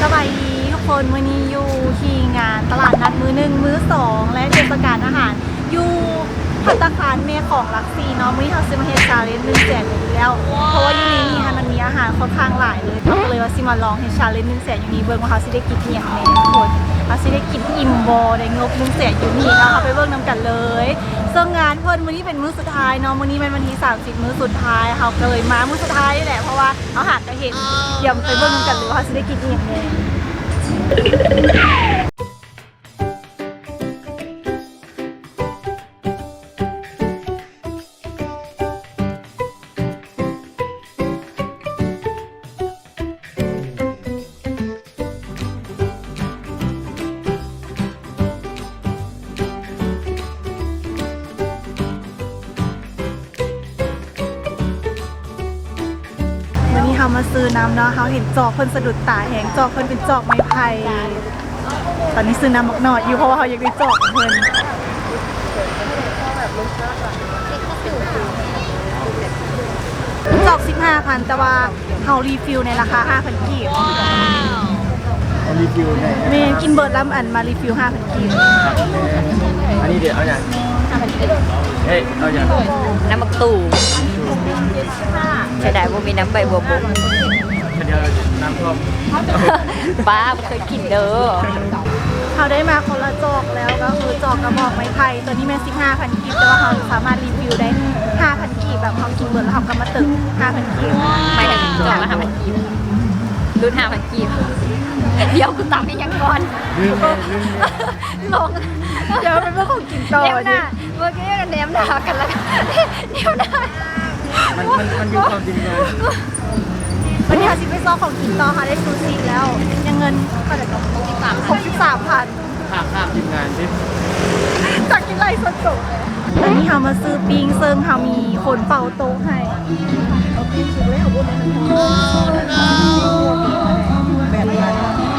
สบายดีทุกคนวันนี้อยู่ที่งานตลาดนัดมือหนึ่งมือสองและเทศกาลอาหารอยู่ภัตตาคารเมฆของลักซีเนาะมื้อนี้เราซื้อมาเฮ็ดชาเลนจ์100,000อยู่แล้วเพราะว่าอยู่ในนี้มันมีอาหารค่อนข้างหลายเลยก็เลยว่าสิมาลองเฮ็ดชาเลนจ์100,000อยู่นี่เบิ่งว่าเขาสิได้กินอีหยังแน่ทุกคนเขาสิได้กินอิ่มบ่ได้งบ100,000อยู่นี่เนาะเราไปเบิ่งนํกันเลยซึ่งงานเพิ่นมื้อนี้เป็นมื้อสุดท้ายเนาะมื้อนี้เป็นวันที่30มื้อสุดท้ายเขาก็เลยมามื้อสุดท้ายนี่แหละเพราะว่าเขาหาก็เห็นเดี๋ยวไปเบิ่งนํกันเลยว่าเขาสิได้กินอีหยังแน่วันนี้เขามาซื้อน้ำเนาะเขาเห็นจอกเพิ่นสะดุดตาแหงจอกเพิ่นเป็นจอกไม้ไผ่ตอนนี้ซื้อน้ำบักหน่อยอยู่เพราะว่าเขาอยากได้จอกเพิ่นจอก 15,000 แต่ว่าเขารีฟิลในราคา 5,000 กีบรีฟิวในเมนกินเบิร์ดล้ำอันมารีฟิล 5,000 กีบอันนี้เดี๋ยวเอาอย่างเฮ้ยเอาอย่างน้ำมักตู่ใช่ได้ว่ามีน้ำใบบัวบกเดี๋ยวน้ำท่วม ป้าเคยกินเด้อเขาได้มาคนละจอกแล้วก็คือจอกกระบอกไม้ไผ่ตัวนี้แม่15,000 กีบแต่ว่าเขาสามารถรีวิวได้ 5,000 กีบแบบเขากินเบิร์ดแล้วเขาก็มาตึง 5,000 กีบไม่ถึงจอกละ5,000 กีบรุ่น5,000 กีบเดี๋ยวกูตามให้ยังก่อนลงเดี๋ยวเป็นเรื่องของกินต่อดิเมื่อกี้กันแนมด่ากันแล้วเดี๋ยวนะมันอยู่ความจริงเลยวันนี้เขาชิไปซ้อของกินต่อค่ะได้ซูชิแล้วยังเงินก็จะต้อง63,000ข้ามทีมงานดิจากกินไรสดๆอันนี้เขามาซื้อปิ้งเซิงเขามีคนเป่าโต๊ะให้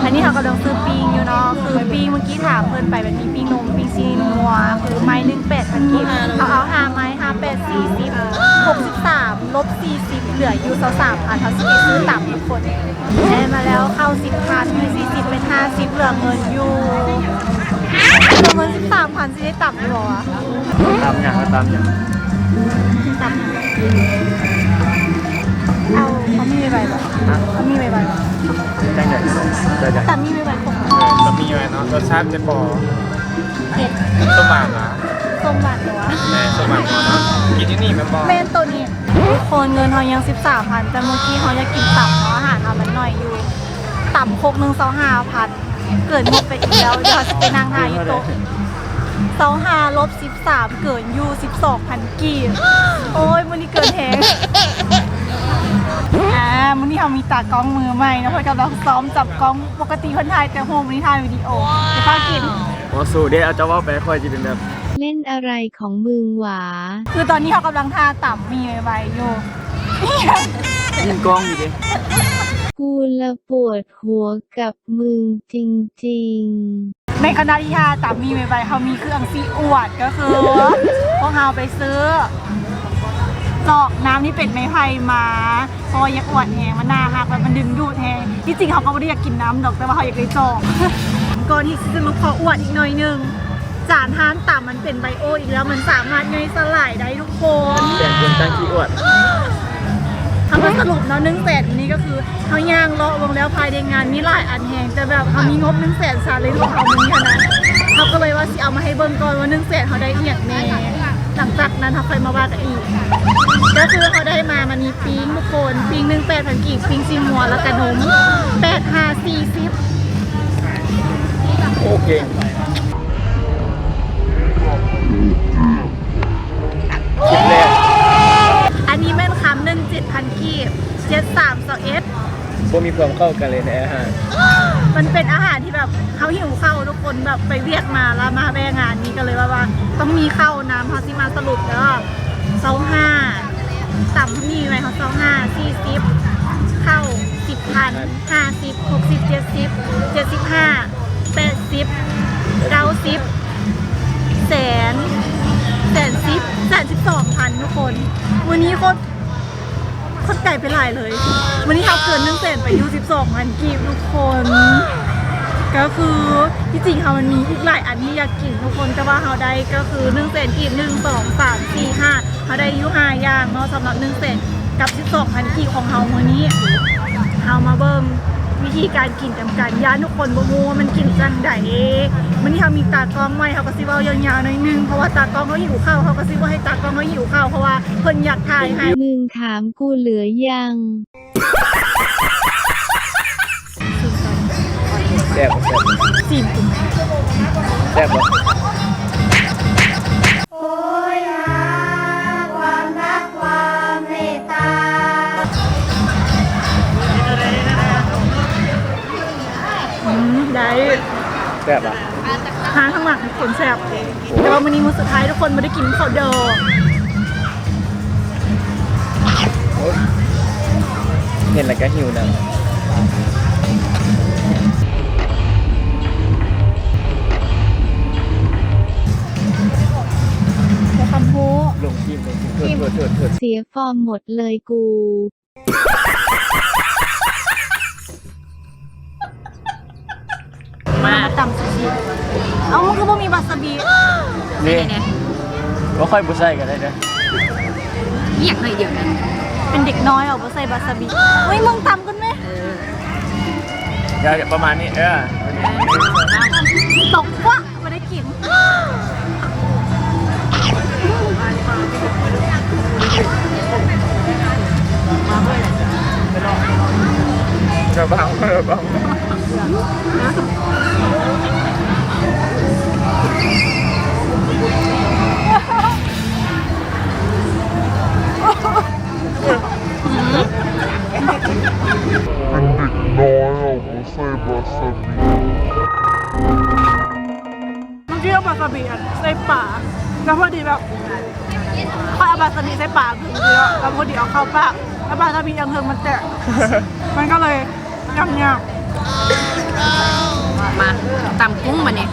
อันนี้เขากำลังซื้อปิ้งอยู่เนาะคือปิ้งเมื่อกี้ถามเพิ่นไปแบบนี้ปิ้งนมปิ้งซีนัวคือไม้1,800 กีบเอา5ไม้5 8 40 63ลบ40เหลืออยู่23,000เขาซื้อต่ำทุกคนได้มาแล้วเข้า10,000มี40เป็น50เหลือเงินอยู่เหลือเงิน13,000สิได้ต่ำหรอตามอย่างต่ำเอาเขามีใบแบบเขามีใบแบบแจ้งใหญ่แต่มีใบของก็มีอะไรเนาะรสชาติจะพอเผ็ดส้มหวานเหรอส้มหวานตัวแม่ส้มหวานเนาะกินที่นี่มันบอกเมนตัวนี้ทุกคนเงินเขายัง13,000แต่เมื่อกี้เขาจะกินต่ำเนาะอาหารเอามันหน่อยอยู่ต่ำ6 1 25,000เกิดหมดไปอีกแล้วเดี๋ยวจะไปนั่งทานอยู่โต๊ะ25ลบ13เกินอยู่12,000 กีบโอ้ยวันนี้เกินแหงวันนี้เขามีตากล้องมือใหม่นะเพื่อนกำลังซ้อมจับกล้องปกติเพื่อนถ่ายแต่โฮมวันนี้ถ่ายวิดีโอไปพากินโอ้สูเดี๋ยวเอาจะว่าไปค่อยจะเป็นแบบเล่นอะไรของมึงหวาคือตอนนี้เขากำลังท่าต่ำมีใบอยู่ยิงกล้องอยู่ดิกูละปวดหัวกับมึงจริงๆในคณะที่ท่าต่ำมีใบเขามีเครื่องซีอวดก็คือพวกเราไปซื้อจอกน้ำที่เป็นไม้ไผ่มาพออยากอวดแหงมันน่ารักมันดึงดูดแหงที่จริงเขาก็ไม่ได้อยากกินน้ำดอกแต่ว่าเขาอยากได้จอกก่อนที่จะลุกขออวดอีกหน่อยนึงจานทานต่ำมันเป็นไบโออีกแล้วมันสามารถย่อยสลายได้ทุกคนแต่เป็นตั้งขี้อวดเขาก็สรุปเนาะ100,000นี้ก็คือเขาย่างเลาะลงแล้วภายในงานมีหลายอันแหงแต่แบบเขามีงบ100,000ชาเลนจ์ของเขานี้ขนาดเขาก็เลยว่าสิเอามาให้เบิ่งก่อนว่า100,000เขาได้เอียงแน่หลังจากนั้นเขาค่อยมาว่ากันอีกก็คือเขาได้มามันมีปิ้งทุกคนปิ้ง1,800 กีบปิ้งซีมัวแล้วก็นม8540โอเคคิดแรกอันนี้แม่นคำ7,000 กีบ7321พวกมีความเข้ากันเลยในอาหารมันเป็นอาหารที่แบบเขาหิวข้าวทุกคนแบบไปเวียดมาแล้วมาแบงานนี้ก็เลยว่าต้องมีข้าวน้ำพาซิมาสรุปแล้ว25ต่ำมีไหมเขา25 40เข้า10,000 50 60 70 75 80 90แสน112,000ทุกคนวันนี้โคตรไก่ไปหลายเลยวันนี้เขาเกิน100,000ไปอยู่12,000 กีบทุกคน ก็คือที่จริงค่ะมันมีอีกหลายอันที่อยากกินทุกคนแต่ว่าเขาได้ก็คือ1 แสนกีบ1 2 3 4 5เขาได้อยู่5อย่างเนาะสำหรับ1 แสนกับ12,000กีบของเขามื้อนี้เอามาเบิ่งวิธีการกินจำกันย่านทุกคนบ่ฮู้ว่ามันกินจังไดมื้อนี้เขามีตากล้องไว้เขาก็สิเว้ายาวๆหน่อยนึงเพราะว่าตากล้องเขาหิวข้าวเขาก็สิว่าให้ตากล้องเขาหิวข้าวเพราะว่าเพิ่นอยากถ่ายให้ มึงถามกูเหลือยัง แซ่บแซ่บ สิม แซ่บบ่ ได้ แซ่บอ่ะ หาข้างหลังขนแสบแต่ว่าวันนี้มื้อสุดท้ายทุกคนไม่ได้กินข้าวเดอ เห็นแล้วก็หิวนะ แต่คำโฮ ลงทีมเถิด เสียฟอร์มหมดเลยกู มาตำซูชิเอามันคือบ่มีวาซาบิ นี่ เนี่ย บ่ค่อยบ่ใส่กันได้เด้อ นี่อย่างหน่อยเดียวนั้น เป็นเด็กน้อยเอาบ่ใส่วาซาบิเฮ้ยมึงตำกันไหม เดี๋ยวประมาณนี้ตกวะไม่ได้กิน กระบัง เมื่อกี้เอาวาซาบิใส่ปากแล้วพอดีแบบพอเอาวาซาบิใส่ปากคือเดียวแล้วพอดีเอาเข้าปากแล้ววาซาบิยังเทิงมันแตกมันก็เลยยัง มาตำกุ้งมาเนี่ย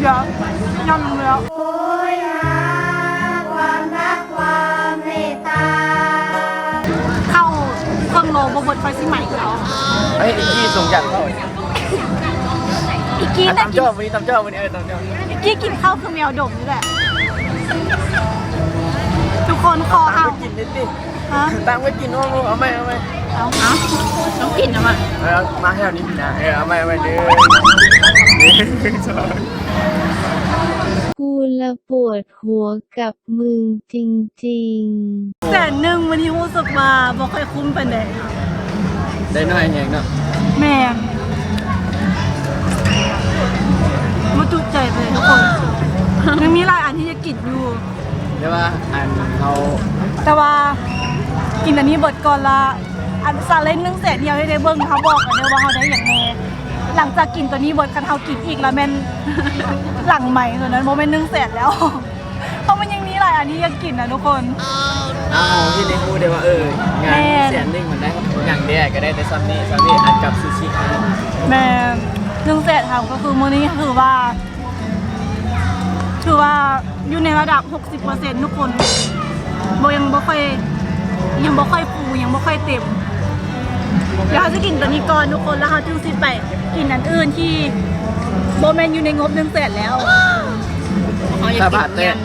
เดี๋ยวยังแล้ว เข้าเครื่องโลบนไฟสิใหม่เขา เฮ้ยอีกี้ส่งจัดเข้า อีกกี้แต่ ตาม กิน เจ้าวันนี้ตามเจ้าวันนี้ตามเจ้า อีกกี้กินข้าวคือแมวดมนี่แหละ ทุกคนคอ ตาม เอา ไปกินนิดดิ ฮะ ตามไปกินว่าเอาไหม เอา ต้องกินนะมัน เอามาแถวนี้พี่นะเอาไหมเด้อ กูละปวดหัวกับมึงจริงๆ 100,000วันนี้รู้สึกว่าบ่ค่อยคุ้มปานใด ได้น้อยแหงเนาะ แม่นมาจุใจไปทุกคนยังมีหลายอันที่จะกินอยู่ เดี๋ยวว่าอันเขา แต่ว่ากินอันนี้เบิดก่อนละอันซาเล้ง1 แสนเดียวให้ได้เบิ่งเขาบอกกันเด้อว่าเขาได้อย่างแน่หลังจากกินตัวนี้เบิดคันเขากินอีกแล้วแม่น หลังใหม่ตัวนั้นโมเมนต์1 แสนแล้ว เพราะมันยังมีหลายอันที่ยังกินนะทุกคน เอาที่ในกูเดี๋ยวว่างานแสนหนึ่งมันได้อย่างเดียวก็ได้แต่ซัมนี่อันกับซูชิ แม่1 แสนทำก็คือมื้อนี้ถือว่าอยู่ในระดับ 60% ทุกคนยังบ่ค่อยฟูยังบ่ค่อยเต็มเดี๋ยวเขาจะกินตัวนี้ก่อนทุกคนแล้วเขาจึงสิไปกินอันอื่นที่โมเมนต์อยู่ในงบ1 แสนแล้ว เขาอยากกินเงี้ย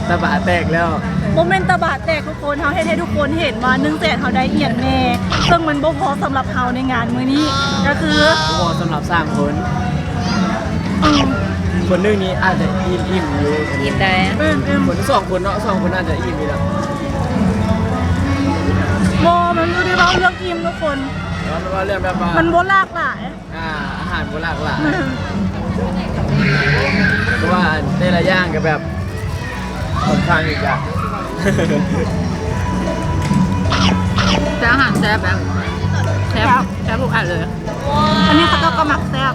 ตาบะแตกแล้ว โมเมนต์ตะบะแตกทุกคนเขาให้ทุกคนเห็นว่า1 แสนเขาได้เอียงแน่ซึ่งมันบ่พอสำหรับเขาในงานมื้อนี้ก็คือ โอ้สำหรับสร้างคน อืม คนนึงนี้อาจจะอิ่มอยู่ กินได้ คน2 คนเนาะ2 คนอาจจะอิ่มอยู่แล้ว โมมันรู้ได้ว่าเรื่องกินทุกคน แล้วมันว่าเรื่องแบบว่า มันบ่หลากหลาย อาหารโบราณหลายเพราะว่าแต่ละอย่างก็แบบค่อนข้างอีกอะ แต่อาหารแซ่บแบบแซ่บทุกอันเลย อันนี้เขาก็หมักแซ่บ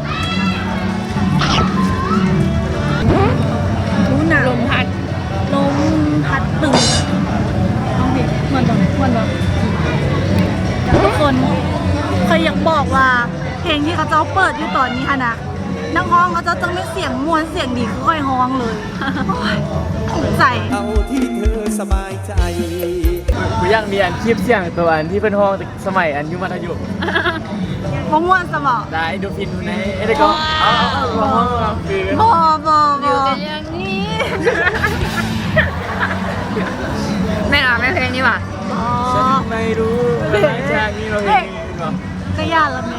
รู้หนาว ลมพัด ลมพัดตึงต้องดิเหมือนทุกคนเคยอยากบอกว่าเพลงที่เขาเจ้าเปิดอยู่ตอนนี้ค่ะนะนักร้องเขาเจ้าต้องไม่เสียงมวนเสียงดีคือค่อยฮ้องเลยถูกใจ เอาที่เธอสบายใจ กูยังมีอันคลิปเสียงตัวอันที่เป็นห้องสมัยอันอยุมัธยม บ่ม่วนสมอง ได้ดูฟินในไอ้เด็กก็เอาคือ บ่บ่ อยู่ บ่ กันอย่างนี้ แม่เอาแม่เพลงนี้ว่ะ ฉันไม่รู้ว่าจากนี้เราเห็นหรอ ก็ยากแล้วแม่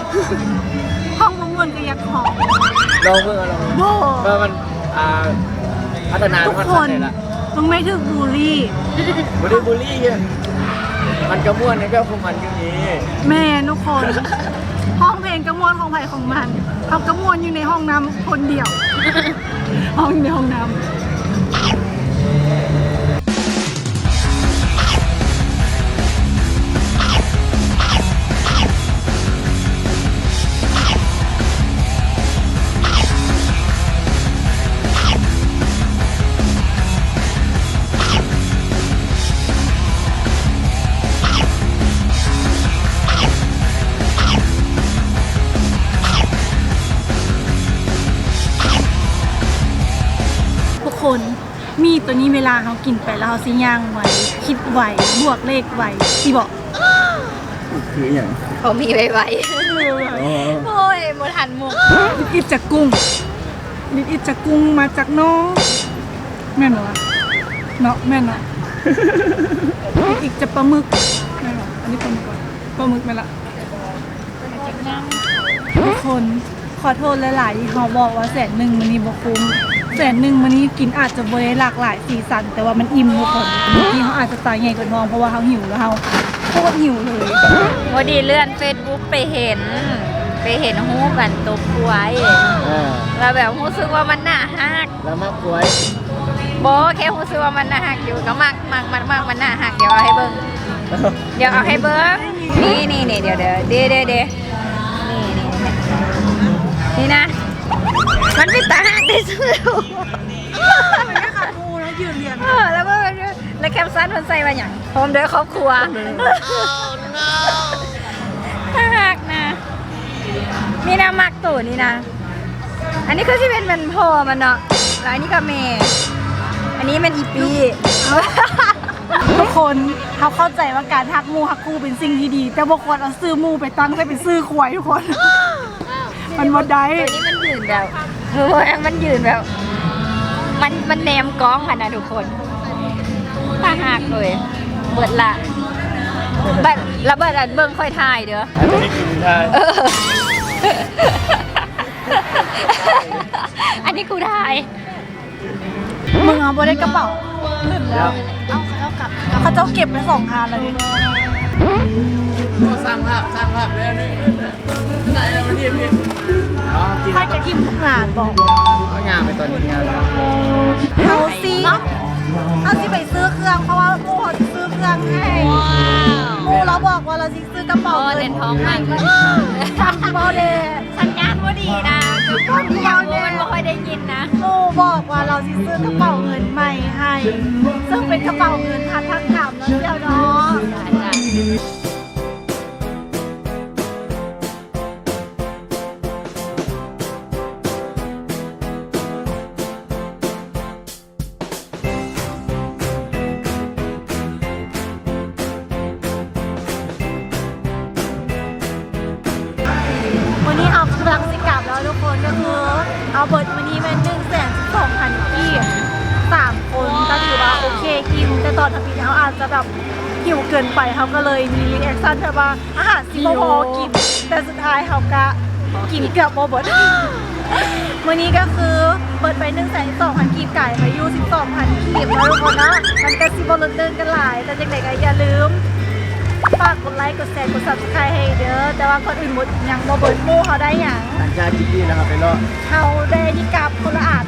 ห้องบ่ม่วนก็อยากหอม ลองเมื่อลอง บ่ ว่ามันพัฒนา ทุก พัฒ คน นาละ มึงไม่ถึกบูลลี่ ไม่ได้บูลลี่อ่ะมันกระม่วนนี่ก็พวกมันก็นี้ แม่ทุกคน ห้องเพลงกระมวลของไผ่ของมันเขากระมวลอยู่ในห้องน้ำคนเดียว ห้องอยู่ในห้องน้ำ ทุกคนมีตัวนี้เวลาเขากินไปแล้วเขาสิย่างไวคิดไวบวกเลขไวที่บอก คืออย่าง เขามีไว้โอ้ยหมดหันมุก ลิดอิดจากกุ้งลิดอิดจากกุ้งมาจากน้องแม่นเหรอวะเนาะแม่นเนาะลิดอิดจากปลาหมึกแม่นเหรออันนี้ปลาหมึกก่อนปลาหมึกแม่นละทุกคนขอโทษหลายๆที่เขาบอกว่า100,000มันนี่บ่คุ้ม100,000มันนี่กินอาจจะบ่ได้หลากหลายสีสันแต่ว่ามันอิ่มทุกคนเมื่อกี้เขาอาจจะตายใหญ่กว่าน้องเพราะว่าเขาหิวแล้วเขาโคตรหิวเลย พอดีเลื่อน Facebook ไปเห็นหู้กันตบกล้วยแล้วแบบรู้สึกว่ามันน่าฮัก แล้วมะกล้วย โบแค่รู้สึกว่ามันน่าฮักอยู่ก็มักมันน่าฮักเดี๋ยวเอาให้เบิ้งเดี๋ยวเอาให้เบิ้งนี่เดี๋ยวนี่นะมันเป็นตาฮักที่สุด มันก็ขาดงูแล้วยืนเรียน แล้วก็แล้วแคปชั่นมันใส่มาอย่างพร้อมด้วยครอบครัวฮักนะนี่นะมักตู่นี่นะอันนี้คือที่เป็นมันพ่อมันเนาะแล้วอันนี้ก็เมย์อันนี้มันอีปี ทุกคนเขาเข้าใจว่าการฮักมูฮักคู่เป็นสิ่งที่ดี แต่บางคนเอาซื้อมูไปตั้งให้เป็นซื้อควายทุกคน มันหมดได้ ตัวนี้มันยืนแบบมันยืนแบบ มันแนมกล้องค่ะนะทุกคนตาหักเลยเบิดละเบิดแล้วเบิดเบิ่งค่อยถ่ายเด้อ อันนี้คือทาย อันนี้กูถ่าย มึงเอาไปได้กระเป๋าขึ้นแล้วเอาเขากลับเขาเจ้าเก็บไป2 คันแล้วดิ สร้างภาพแล้วนี่ไหนแล้วมันนี่พี่อ๋อกิน ถ้าจะทิมทุกงานบอก ก็งานไปตอนนี้งานแล้ว เอาสิเอาสิไปซื้อเครื่องเพราะว่ามูเขาจะซื้อเครื่องให้มูเราบอกว่าเราจะซื้อกระเป๋า เรียนท้องใหม่ก็ บอเด สัญญาณว่าดีนะคือคนเดียวเนี่ยมันไม่ค่อยได้ยินนะ มูบอกว่าเราจะซื้อกระเป๋าเงินใหม่ให้ ซึ่งเป็นกระเป๋าเงินทันทักถามแล้วเดียวเนาะ วันนี้เอากำลังสิกลับแล้วทุกคนก็คือเอาเบิร์ดวันนี้เป็น112,000ที่3 คนก็ถือว่าโอเคกินแต่ตอนทำกินเขาอาจจะแบบหิวเกินไปเขาก็เลยมีรีแอคชั่นแบบว่าอาหารซิโมโฮกิน แต่สุดท้ายเขาก็กินเกือบโบเบิร์ด วันนี้ก็คือเปิดไป112,000กีบไก่ไปอยู่12,000กีบแล้วทุกคนเนาะมันก็ซิบลดเดินกันหลายแต่จังไหนก็อย่าลืมฝากกดไลค์กดแชร์กด subscribe ให้เด้อแต่ว่าคนอื่นหมดยังบ่เบิดหมู่เขาได้หยัง หลังจากกินดีนะครับไปรอ เขาได้ที่กลับคนละอาด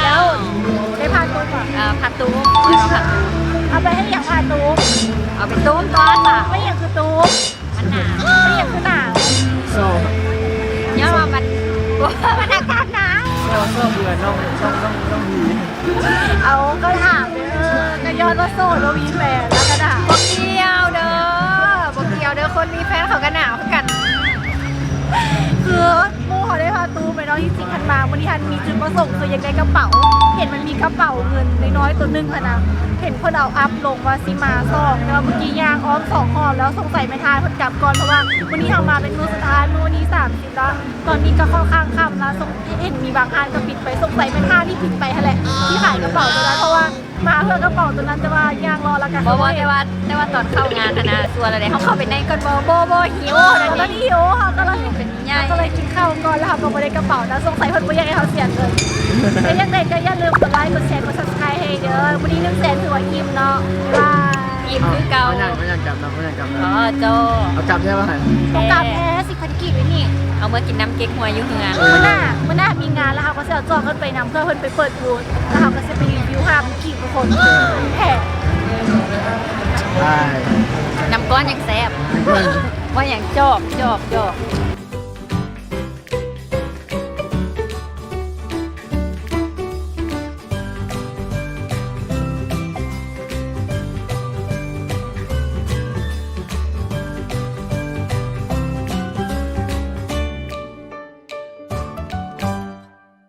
แล้วได้พาตัวก่อน ผัดตุ้มเอาผัดตุ้ม เอาไปให้อย่างพาตูม เอาไปตุ้มก้อนค่ะ ไม่อย่างคือตูม มันหนาว ไม่อย่างคือหนาว โซ่ ย้อนว่ามันมันอากาศหนาว โซ่เบื่อน้องดี เอาก็ถามก็ย้อนว่าโซ่แล้วมีแฟนแล้วก็ด่า บอกเดียวเด้อคนมีแฟนเขาก็หนาวกัน คือหมู่เขาได้พาตูมไปเนาะที่สิงคันมาวันนี้ทันมีจุดประสงค์คืออยากได้กระเป๋าเห ห็นมันมีกระเป๋าเงินน้อยๆตัวหนึงค่ะนะเห็นเพิ่นเอาอัพลงว่าสิมาซองแต่ว่าเมื่อกี้ย่างอ้อม2 หอบแล้วสงสัยไม่ทานเพิ่นกลับก่อนเพราะว่าวันนี้เอามาเป็นมื้อสุดท้ายมื้อวันนี้30แล้วตอนนี้ก็ค่อนข้างค่ำแล้วเห็นมีบางอันก็ปิดไปสงสัยไม่ทานที่ปิดไปแหละที่ขายกระเป๋าตัวนั้นเพราะว่ามาเพื่อกระเป๋าตัวนั้นแต่ว่าย่างรอแล้วกัน บ่แต่ว่าตอนเข้างานนะส่วนอะไรเขาเข้าไปในก่อนโบหิว ตอนนี้หิวค่ะก็เลย เป็นใหญ่ ก็เลยกินข้าวก่อนแล้วค่ะก็ไม่ได้กระเป๋านะสงสัยเพิ่นบ่อยากให้เขาเสียเงินแต่ยังไงก็อย่าลืมกดไลค์กดแชร์กด Subscribe ให้เด้อวันนี้100,000ถือว่าอิ่มเนาะบ๊ายบาย อิ่มคือเก่า เขาอยากกลับนะเขาอยากกลับนะ อ๋อโจ เอากลับใช่ป่ะ ต้องกลับแพ้10,000กีบไว้นี่ เอาเมื่อกินน้ำเก๊กฮวยอยู่เฮือน มื้อหน้ามีงานแล้วค่ะก็จะเอาจองเพิ่นไปนำเพื่อเพิ่นไปเปิดบูธแล้วเขาก็จะไปรีวิว5,000กีบทุกคนแฮ่ ใช่ น้ำก้อนอย่างแซ่บว่าอย่างจอก